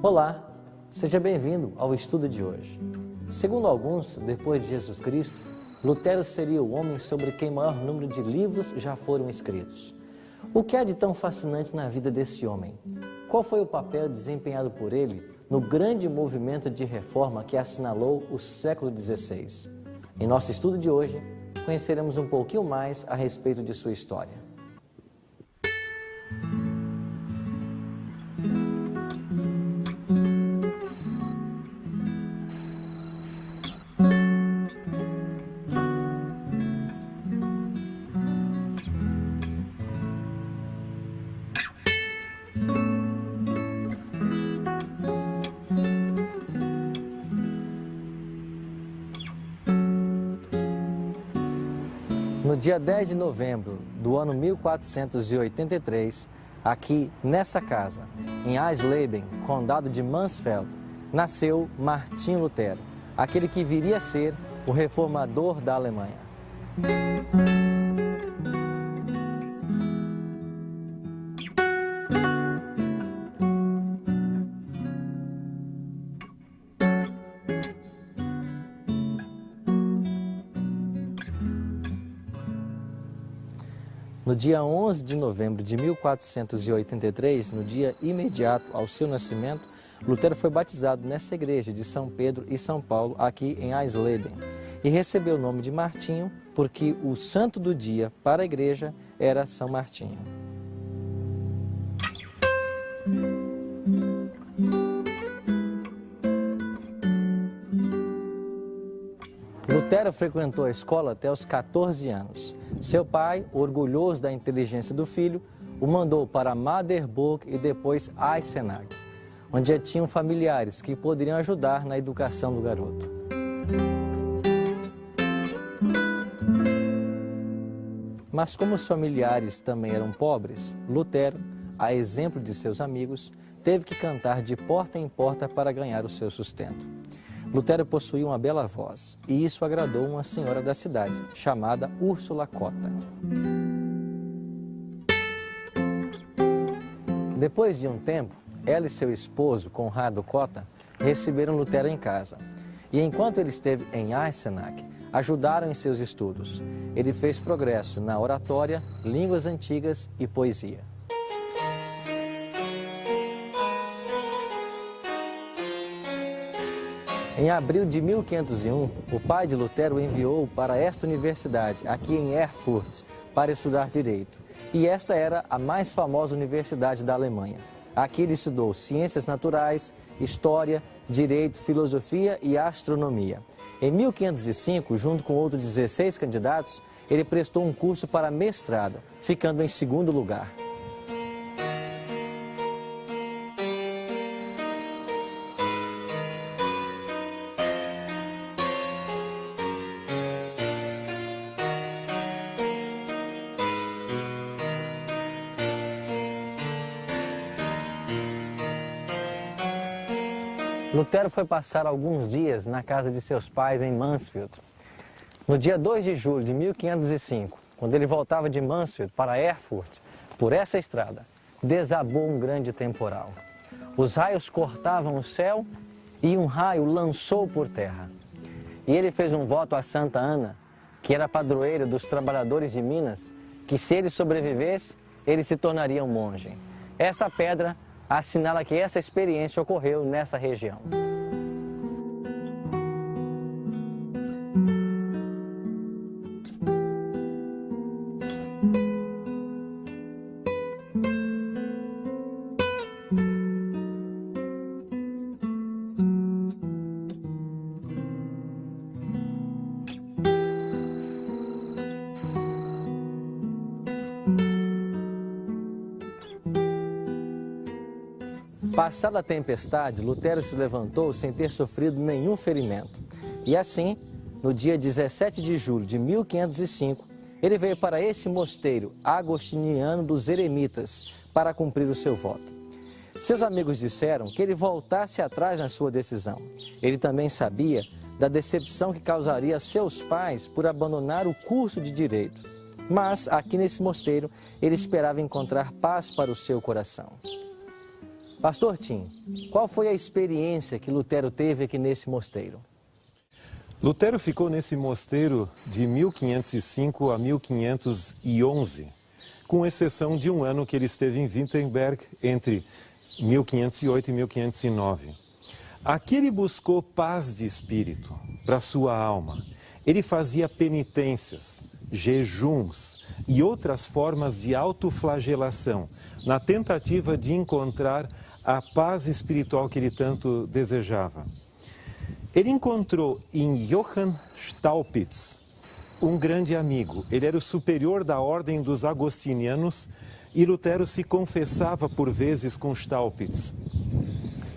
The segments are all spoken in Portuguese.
Olá, seja bem-vindo ao estudo de hoje. Segundo alguns, depois de Jesus Cristo, Lutero seria o homem sobre quem maior número de livros já foram escritos. O que há de tão fascinante na vida desse homem? Qual foi o papel desempenhado por ele no grande movimento de reforma que assinalou o século XVI? Em nosso estudo de hoje, conheceremos um pouquinho mais a respeito de sua história. No dia 10 de novembro do ano 1483, aqui nessa casa, em Eisleben, condado de Mansfeld, nasceu Martinho Lutero, aquele que viria a ser o reformador da Alemanha. No dia 11 de novembro de 1483, no dia imediato ao seu nascimento, Lutero foi batizado nessa igreja de São Pedro e São Paulo, aqui em Eisleben, e recebeu o nome de Martinho porque o santo do dia para a igreja era São Martinho. Lutero frequentou a escola até os 14 anos. Seu pai, orgulhoso da inteligência do filho, o mandou para Magdeburg e depois Eisenach, onde já tinham familiares que poderiam ajudar na educação do garoto. Mas como os familiares também eram pobres, Lutero, a exemplo de seus amigos, teve que cantar de porta em porta para ganhar o seu sustento. Lutero possuía uma bela voz, e isso agradou uma senhora da cidade, chamada Úrsula Cotta. Depois de um tempo, ela e seu esposo, Conrado Cotta, receberam Lutero em casa. E enquanto ele esteve em Eisenach, ajudaram em seus estudos. Ele fez progresso na oratória, línguas antigas e poesia. Em abril de 1501, o pai de Lutero o enviou para esta universidade, aqui em Erfurt, para estudar Direito. E esta era a mais famosa universidade da Alemanha. Aqui ele estudou Ciências Naturais, História, Direito, Filosofia e Astronomia. Em 1505, junto com outros 16 candidatos, ele prestou um curso para mestrado, ficando em segundo lugar. Lutero foi passar alguns dias na casa de seus pais em Mansfeld. No dia 2 de julho de 1505, quando ele voltava de Mansfeld para Erfurt, por essa estrada, desabou um grande temporal. Os raios cortavam o céu e um raio lançou por terra. E ele fez um voto a Santa Ana, que era padroeira dos trabalhadores de Minas, que se ele sobrevivesse, ele se tornaria um monge. Essa pedra assinala que essa experiência ocorreu nessa região. Passada a tempestade, Lutero se levantou sem ter sofrido nenhum ferimento. E assim, no dia 17 de julho de 1505, ele veio para esse mosteiro agostiniano dos eremitas para cumprir o seu voto. Seus amigos disseram que ele voltasse atrás na sua decisão. Ele também sabia da decepção que causaria a seus pais por abandonar o curso de Direito. Mas, aqui nesse mosteiro, ele esperava encontrar paz para o seu coração. Pastor Tim, qual foi a experiência que Lutero teve aqui nesse mosteiro? Lutero ficou nesse mosteiro de 1505 a 1511, com exceção de um ano que ele esteve em Wittenberg entre 1508 e 1509. Aqui ele buscou paz de espírito para sua alma. Ele fazia penitências, jejuns e outras formas de autoflagelação, na tentativa de encontrar a paz espiritual que ele tanto desejava. Ele encontrou em Johann Staupitz um grande amigo. Ele era o superior da ordem dos agostinianos e Lutero se confessava por vezes com Staupitz.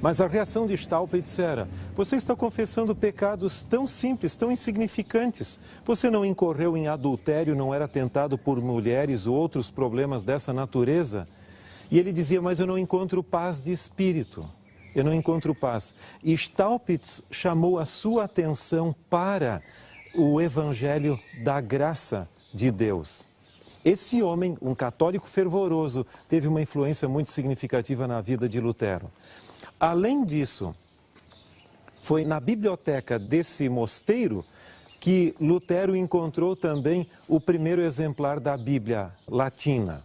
Mas a reação de Staupitz era: você está confessando pecados tão simples, tão insignificantes. Você não incorreu em adultério, não era tentado por mulheres ou outros problemas dessa natureza? E ele dizia: mas eu não encontro paz de espírito. Eu não encontro paz. E Staupitz chamou a sua atenção para o evangelho da graça de Deus. Esse homem, um católico fervoroso, teve uma influência muito significativa na vida de Lutero. Além disso, foi na biblioteca desse mosteiro que Lutero encontrou também o primeiro exemplar da Bíblia latina.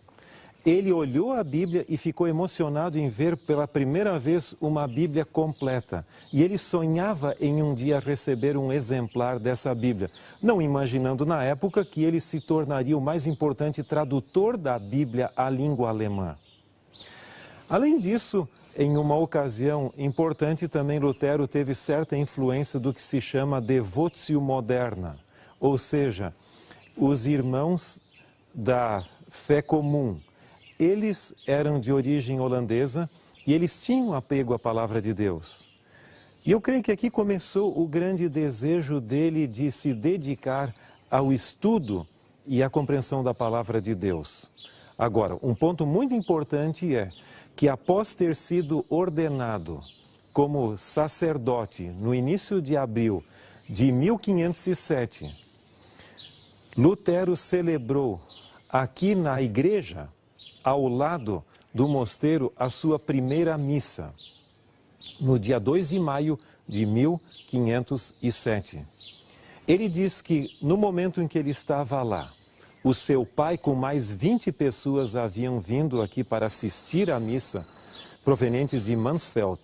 Ele olhou a Bíblia e ficou emocionado em ver pela primeira vez uma Bíblia completa. E ele sonhava em um dia receber um exemplar dessa Bíblia, não imaginando na época que ele se tornaria o mais importante tradutor da Bíblia à língua alemã. Além disso, em uma ocasião importante também Lutero teve certa influência do que se chama Devotio Moderna, ou seja, os irmãos da fé comum. Eles eram de origem holandesa e eles tinham apego à palavra de Deus. E eu creio que aqui começou o grande desejo dele de se dedicar ao estudo e à compreensão da palavra de Deus. Agora, um ponto muito importante é que após ter sido ordenado como sacerdote no início de abril de 1507, Lutero celebrou aqui na igreja, ao lado do mosteiro, a sua primeira missa, no dia 2 de maio de 1507. Ele diz que no momento em que ele estava lá, o seu pai com mais 20 pessoas haviam vindo aqui para assistir à missa, provenientes de Mansfeld,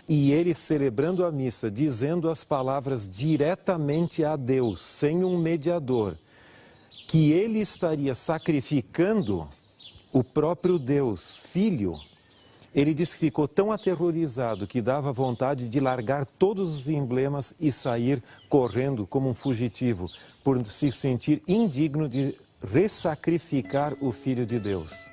e ele celebrando a missa, dizendo as palavras diretamente a Deus, sem um mediador, que ele estaria sacrificando o próprio Deus, Filho. Ele disse que ficou tão aterrorizado que dava vontade de largar todos os emblemas e sair correndo como um fugitivo, por se sentir indigno de ressacrificar o Filho de Deus.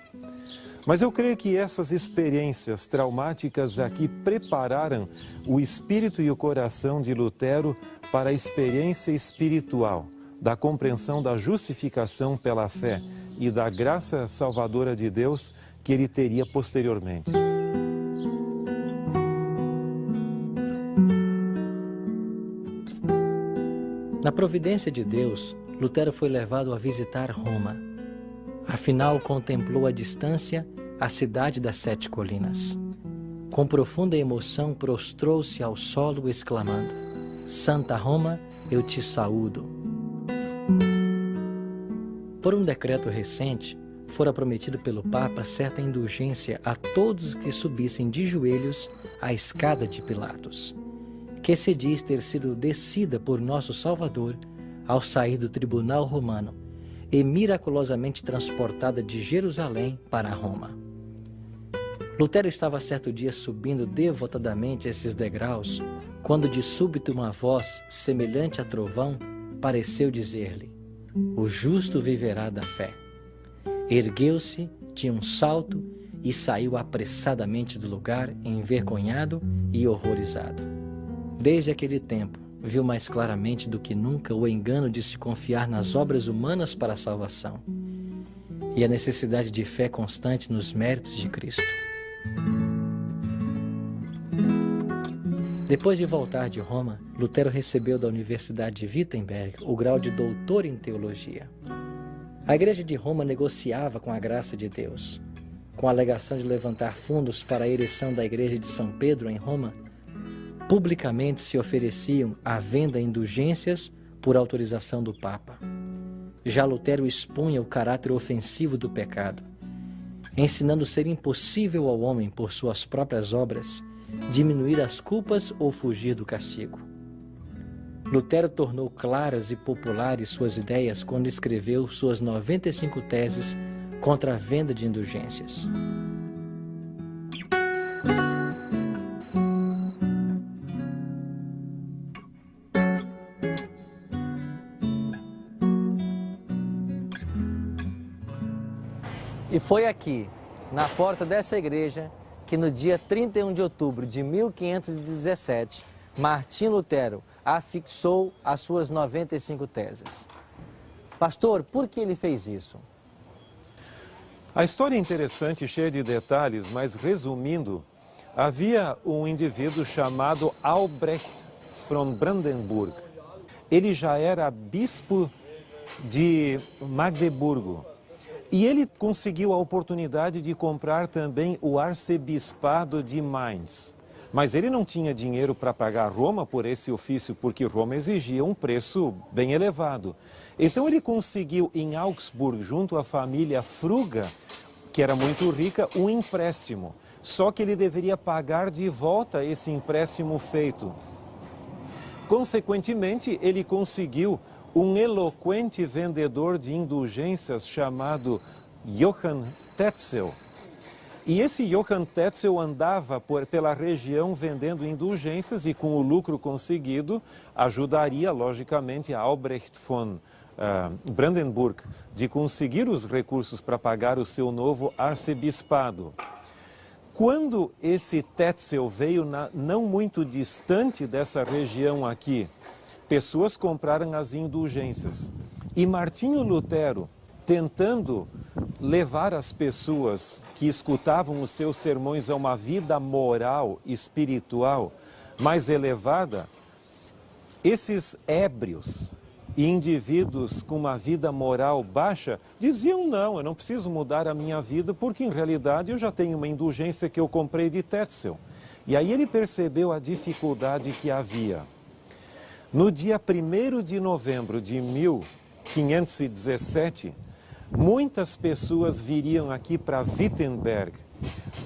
Mas eu creio que essas experiências traumáticas aqui prepararam o espírito e o coração de Lutero para a experiência espiritual da compreensão da justificação pela fé e da graça salvadora de Deus que ele teria posteriormente. Na providência de Deus, Lutero foi levado a visitar Roma. Afinal, contemplou à distância a cidade das 7 colinas. Com profunda emoção, prostrou-se ao solo, exclamando: Santa Roma, eu te saúdo. Por um decreto recente, fora prometido pelo Papa certa indulgência a todos que subissem de joelhos a escada de Pilatos, que se diz ter sido descida por nosso Salvador ao sair do tribunal romano e miraculosamente transportada de Jerusalém para Roma. Lutero estava certo dia subindo devotadamente esses degraus, quando de súbito uma voz, semelhante a trovão, pareceu dizer-lhe: o justo viverá da fé. Ergueu-se de um salto e saiu apressadamente do lugar, envergonhado e horrorizado. Desde aquele tempo, viu mais claramente do que nunca o engano de se confiar nas obras humanas para a salvação e a necessidade de fé constante nos méritos de Cristo. Depois de voltar de Roma, Lutero recebeu da Universidade de Wittenberg o grau de doutor em teologia. A Igreja de Roma negociava com a graça de Deus. com a alegação de levantar fundos para a ereção da igreja de São Pedro em Roma, publicamente se ofereciam à venda indulgências por autorização do Papa. Já Lutero expunha o caráter ofensivo do pecado, ensinando ser impossível ao homem, por suas próprias obras, diminuir as culpas ou fugir do castigo. Lutero tornou claras e populares suas ideias quando escreveu suas 95 teses contra a venda de indulgências. E foi aqui, na porta dessa igreja, que no dia 31 de outubro de 1517, Martim Lutero afixou as suas 95 teses. Pastor, por que ele fez isso? A história é interessante e cheia de detalhes, mas resumindo, havia um indivíduo chamado Albrecht von Brandenburg. Ele já era bispo de Magdeburgo. E ele conseguiu a oportunidade de comprar também o arcebispado de Mainz. Mas ele não tinha dinheiro para pagar Roma por esse ofício, porque Roma exigia um preço bem elevado. Então ele conseguiu em Augsburg, junto à família Fruga, que era muito rica, um empréstimo. Só que ele deveria pagar de volta esse empréstimo feito. Consequentemente, ele conseguiu um eloquente vendedor de indulgências chamado Johann Tetzel. E esse Johann Tetzel andava pela região vendendo indulgências e com o lucro conseguido ajudaria, logicamente, a Albrecht von Brandenburg de conseguir os recursos para pagar o seu novo arcebispado. Quando esse Tetzel veio não muito distante dessa região aqui, pessoas compraram as indulgências. E Martinho Lutero, tentando levar as pessoas que escutavam os seus sermões a uma vida moral, espiritual mais elevada, esses ébrios e indivíduos com uma vida moral baixa diziam: não, eu não preciso mudar a minha vida porque em realidade eu já tenho uma indulgência que eu comprei de Tetzel. E aí ele percebeu a dificuldade que havia. No dia 1º de novembro de 1517, muitas pessoas viriam aqui para Wittenberg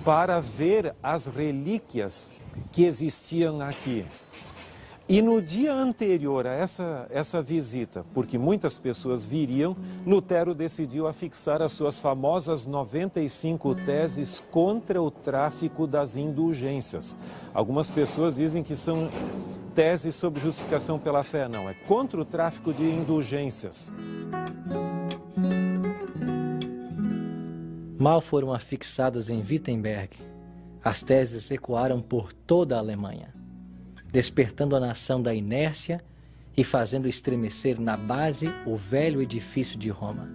para ver as relíquias que existiam aqui. E no dia anterior a essa visita, porque muitas pessoas viriam, Lutero decidiu afixar as suas famosas 95 teses contra o tráfico das indulgências. Algumas pessoas dizem que são teses sobre justificação pela fé. Não, é contra o tráfico de indulgências. Mal foram afixadas em Wittenberg, as teses ecoaram por toda a Alemanha, despertando a nação da inércia e fazendo estremecer na base o velho edifício de Roma.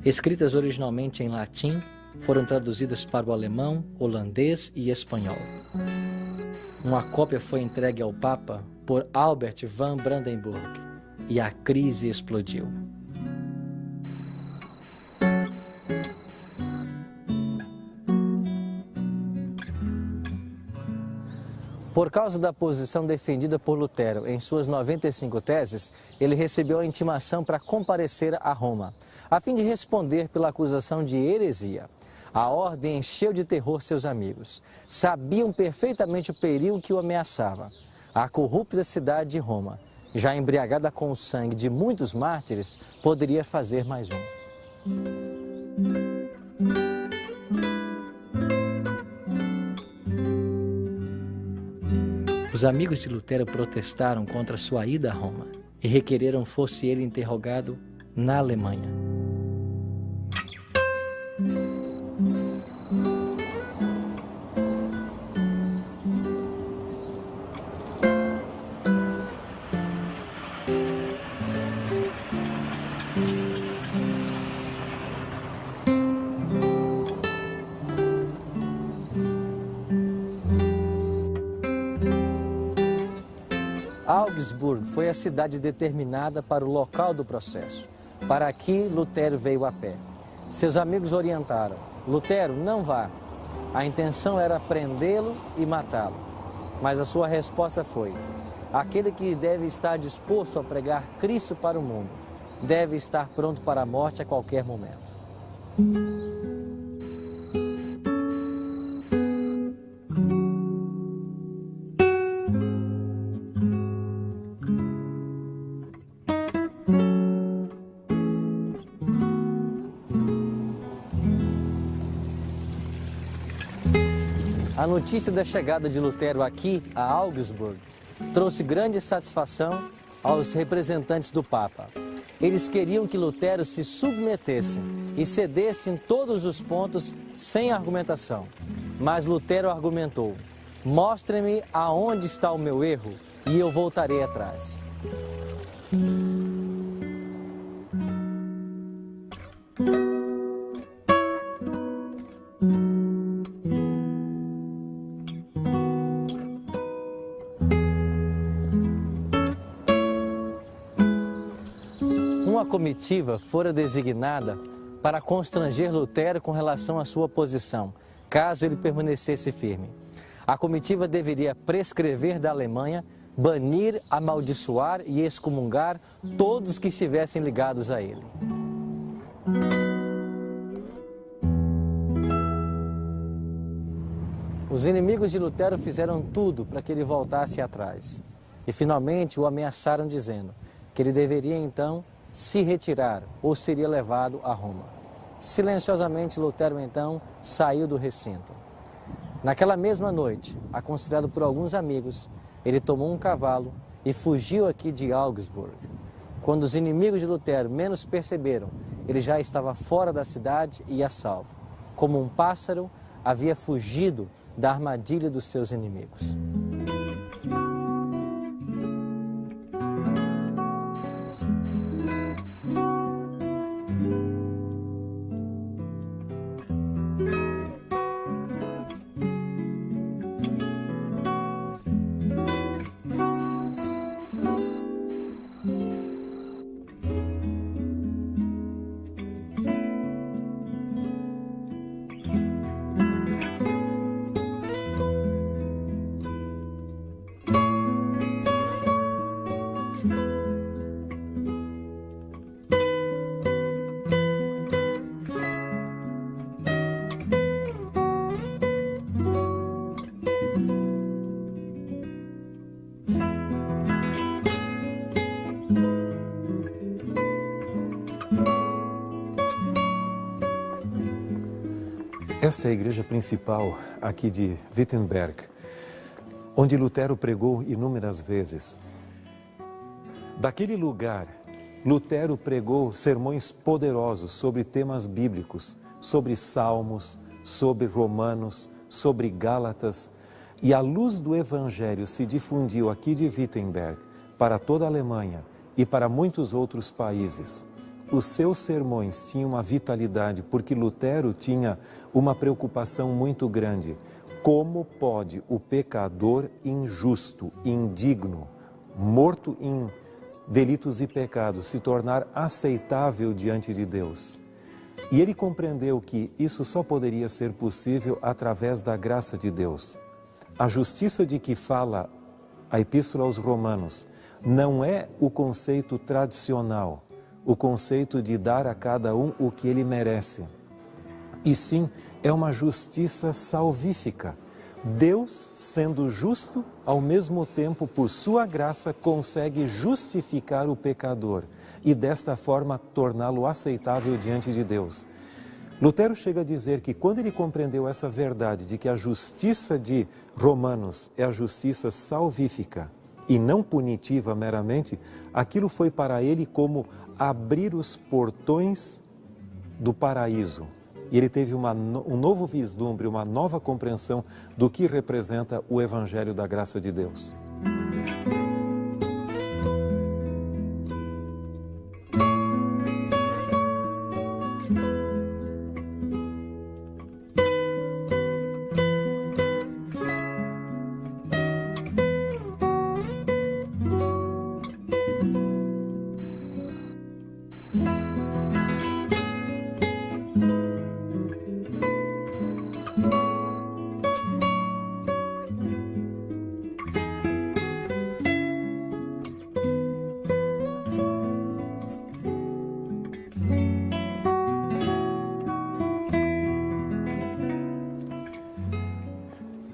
Escritas originalmente em latim, foram traduzidas para o alemão, holandês e espanhol. Uma cópia foi entregue ao Papa por Albert von Brandenburg e a crise explodiu. Por causa da posição defendida por Lutero em suas 95 teses, ele recebeu a intimação para comparecer a Roma, a fim de responder pela acusação de heresia. A ordem encheu de terror seus amigos. Sabiam perfeitamente o perigo que o ameaçava. A corrupta cidade de Roma, já embriagada com o sangue de muitos mártires, poderia fazer mais um. Os amigos de Lutero protestaram contra sua ida a Roma e requereram fosse ele interrogado na Alemanha. Augsburg foi a cidade determinada para o local do processo. Para aqui, Lutero veio a pé. Seus amigos orientaram: Lutero, não vá. A intenção era prendê-lo e matá-lo. Mas a sua resposta foi: aquele que deve estar disposto a pregar Cristo para o mundo, deve estar pronto para a morte a qualquer momento. A notícia da chegada de Lutero aqui, a Augsburg, trouxe grande satisfação aos representantes do Papa. Eles queriam que Lutero se submetesse e cedesse em todos os pontos sem argumentação. Mas Lutero argumentou: mostre-me aonde está o meu erro e eu voltarei atrás. Uma comitiva fora designada para constranger Lutero com relação à sua posição, caso ele permanecesse firme. A comitiva deveria prescrever da Alemanha, banir, amaldiçoar e excomungar todos que estivessem ligados a ele. Os inimigos de Lutero fizeram tudo para que ele voltasse atrás. E finalmente o ameaçaram dizendo que ele deveria então se retirar ou seria levado a Roma. Silenciosamente Lutero então saiu do recinto. Naquela mesma noite, aconselhado por alguns amigos, ele tomou um cavalo e fugiu aqui de Augsburg. Quando os inimigos de Lutero menos perceberam, ele já estava fora da cidade e a salvo. Como um pássaro, havia fugido da armadilha dos seus inimigos. Esta é a igreja principal aqui de Wittenberg, onde Lutero pregou inúmeras vezes. Daquele lugar, Lutero pregou sermões poderosos sobre temas bíblicos, sobre Salmos, sobre Romanos, sobre Gálatas, e a luz do Evangelho se difundiu aqui de Wittenberg para toda a Alemanha e para muitos outros países. Os seus sermões tinham uma vitalidade, porque Lutero tinha uma preocupação muito grande. Como pode o pecador injusto, indigno, morto em delitos e pecados, se tornar aceitável diante de Deus? E ele compreendeu que isso só poderia ser possível através da graça de Deus. A justiça de que fala a Epístola aos Romanos não é o conceito tradicional, o conceito de dar a cada um o que ele merece. E sim, é uma justiça salvífica. Deus, sendo justo, ao mesmo tempo, por sua graça, consegue justificar o pecador e desta forma torná-lo aceitável diante de Deus. Lutero chega a dizer que quando ele compreendeu essa verdade de que a justiça de Romanos é a justiça salvífica e não punitiva meramente, aquilo foi para ele como abrir os portões do paraíso. E ele teve um novo vislumbre, uma nova compreensão do que representa o Evangelho da graça de Deus.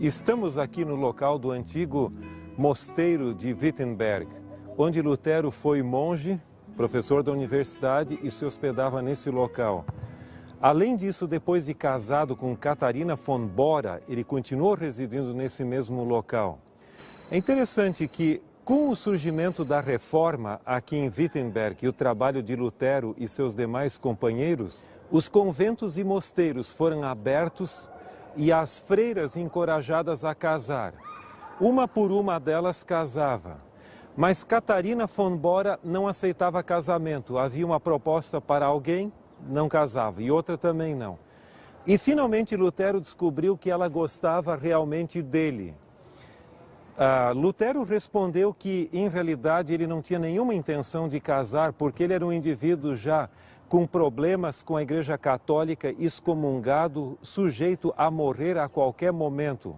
Estamos aqui no local do antigo mosteiro de Wittenberg, onde Lutero foi monge, professor da universidade e se hospedava nesse local. Além disso, depois de casado com Catarina von Bora, ele continuou residindo nesse mesmo local. É interessante que, com o surgimento da Reforma aqui em Wittenberg e o trabalho de Lutero e seus demais companheiros, os conventos e mosteiros foram abertos e as freiras encorajadas a casar. Uma por uma delas casava. Mas Catarina von Bora não aceitava casamento. Havia uma proposta para alguém, não casava, e outra também não. E finalmente Lutero descobriu que ela gostava realmente dele. Lutero respondeu que, em realidade, ele não tinha nenhuma intenção de casar, porque ele era um indivíduo já com problemas com a Igreja Católica, excomungado, sujeito a morrer a qualquer momento.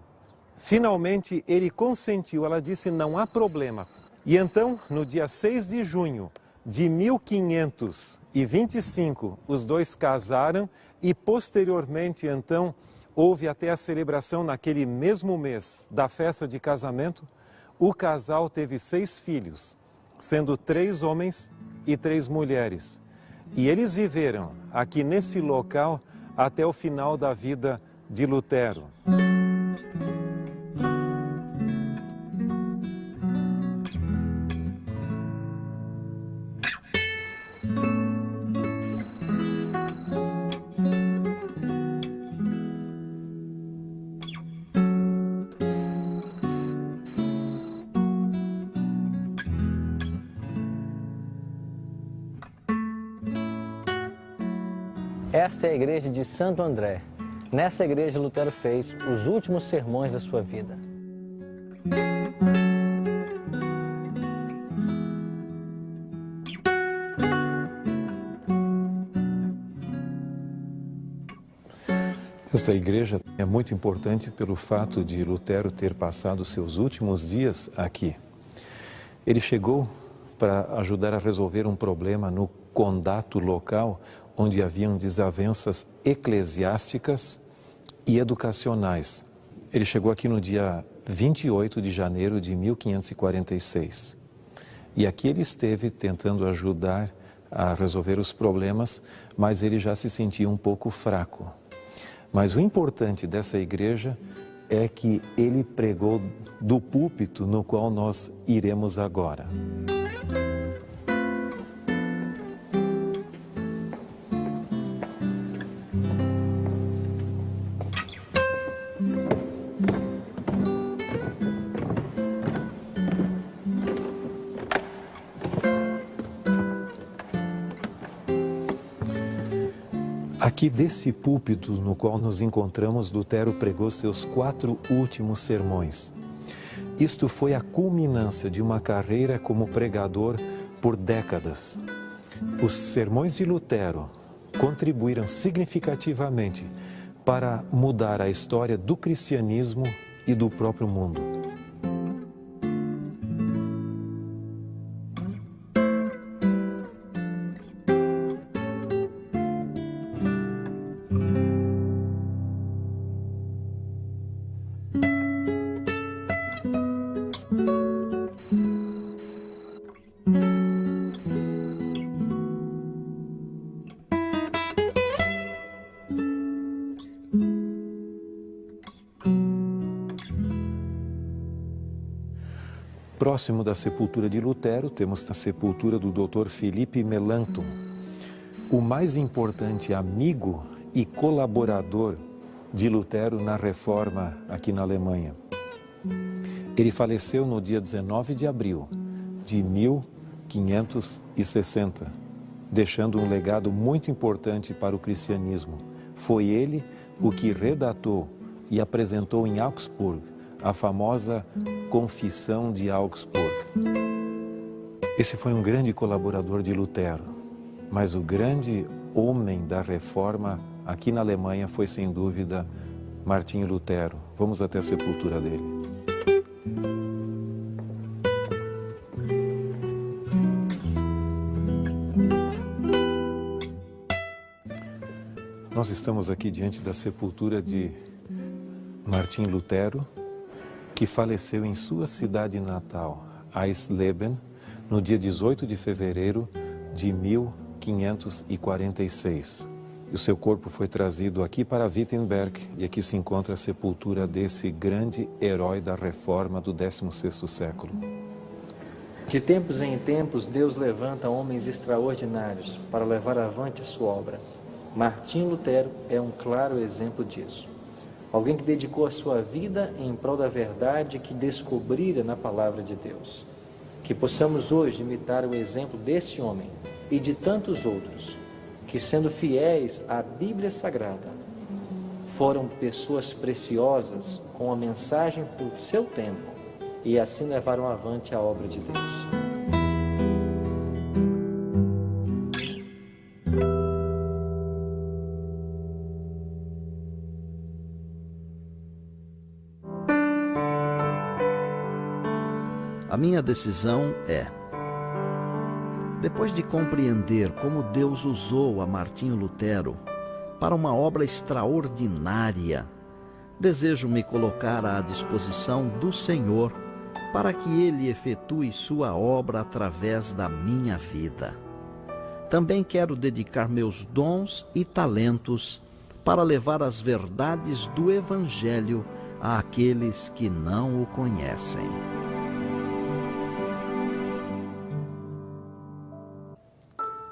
Finalmente, ele consentiu, ela disse, não há problema. E então, no dia 6 de junho de 1525, os dois casaram e, posteriormente, então, houve até a celebração naquele mesmo mês da festa de casamento. O casal teve 6 filhos, sendo 3 homens e 3 mulheres. E eles viveram aqui nesse local até o final da vida de Lutero. Esta é a igreja de Santo André. Nessa igreja, Lutero fez os últimos sermões da sua vida. Esta igreja é muito importante pelo fato de Lutero ter passado seus últimos dias aqui. Ele chegou para ajudar a resolver um problema no condato local, onde haviam desavenças eclesiásticas e educacionais. Ele chegou aqui no dia 28 de janeiro de 1546. E aqui ele esteve tentando ajudar a resolver os problemas, mas ele já se sentia um pouco fraco. Mas o importante dessa igreja é que ele pregou do púlpito no qual nós iremos agora. Aqui desse púlpito no qual nos encontramos, Lutero pregou seus 4 últimos sermões. Isto foi a culminância de uma carreira como pregador por décadas. Os sermões de Lutero contribuíram significativamente para mudar a história do cristianismo e do próprio mundo. Próximo da sepultura de Lutero, temos a sepultura do Dr. Philipp Melanchthon, o mais importante amigo e colaborador de Lutero na Reforma aqui na Alemanha. Ele faleceu no dia 19 de abril de 1560, deixando um legado muito importante para o cristianismo. Foi ele o que redatou e apresentou em Augsburg a famosa Confissão de Augsburg. Esse foi um grande colaborador de Lutero, mas o grande homem da Reforma aqui na Alemanha foi, sem dúvida, Martinho Lutero. Vamos até a sepultura dele. Nós estamos aqui diante da sepultura de Martinho Lutero, que faleceu em sua cidade natal, Eisleben, no dia 18 de fevereiro de 1546. E o seu corpo foi trazido aqui para Wittenberg, e aqui se encontra a sepultura desse grande herói da Reforma do 16º século. De tempos em tempos, Deus levanta homens extraordinários para levar avante a sua obra. Martinho Lutero é um claro exemplo disso. Alguém que dedicou a sua vida em prol da verdade que descobrira na palavra de Deus. Que possamos hoje imitar o exemplo desse homem e de tantos outros, que sendo fiéis à Bíblia Sagrada, foram pessoas preciosas com a mensagem do seu tempo e assim levaram avante a obra de Deus. A minha decisão é: depois de compreender como Deus usou a Martinho Lutero para uma obra extraordinária, desejo me colocar à disposição do Senhor para que Ele efetue sua obra através da minha vida. Também quero dedicar meus dons e talentos para levar as verdades do Evangelho àqueles que não o conhecem.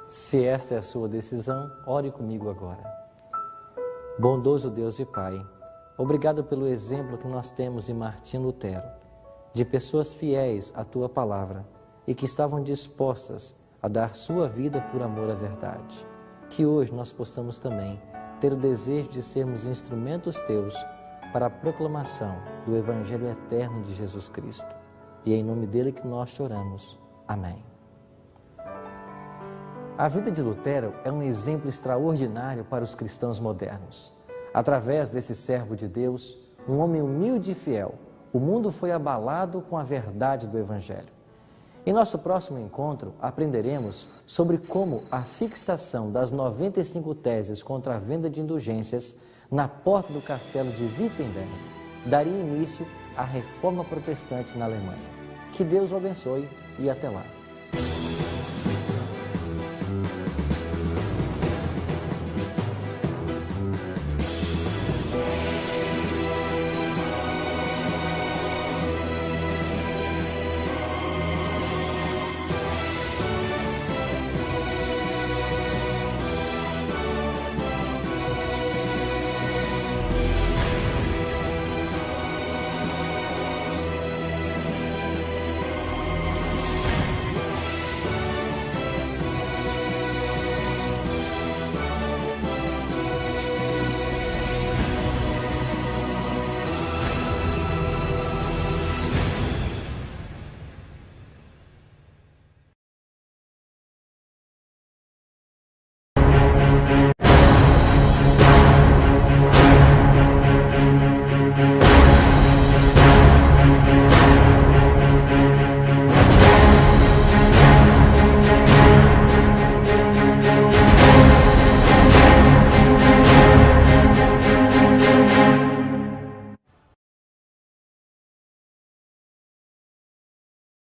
Se esta é a sua decisão, ore comigo agora. Bondoso Deus e Pai, obrigado pelo exemplo que nós temos em Martinho Lutero, de pessoas fiéis à Tua palavra e que estavam dispostas a dar sua vida por amor à verdade. Que hoje nós possamos também ter o desejo de sermos instrumentos Teus para a proclamação do Evangelho eterno de Jesus Cristo. E é em nome dele que nós choramos. Amém. A vida de Lutero é um exemplo extraordinário para os cristãos modernos. Através desse servo de Deus, um homem humilde e fiel, o mundo foi abalado com a verdade do Evangelho. Em nosso próximo encontro, aprenderemos sobre como a fixação das 95 teses contra a venda de indulgências na porta do castelo de Wittenberg daria início à Reforma Protestante na Alemanha. Que Deus o abençoe e até lá.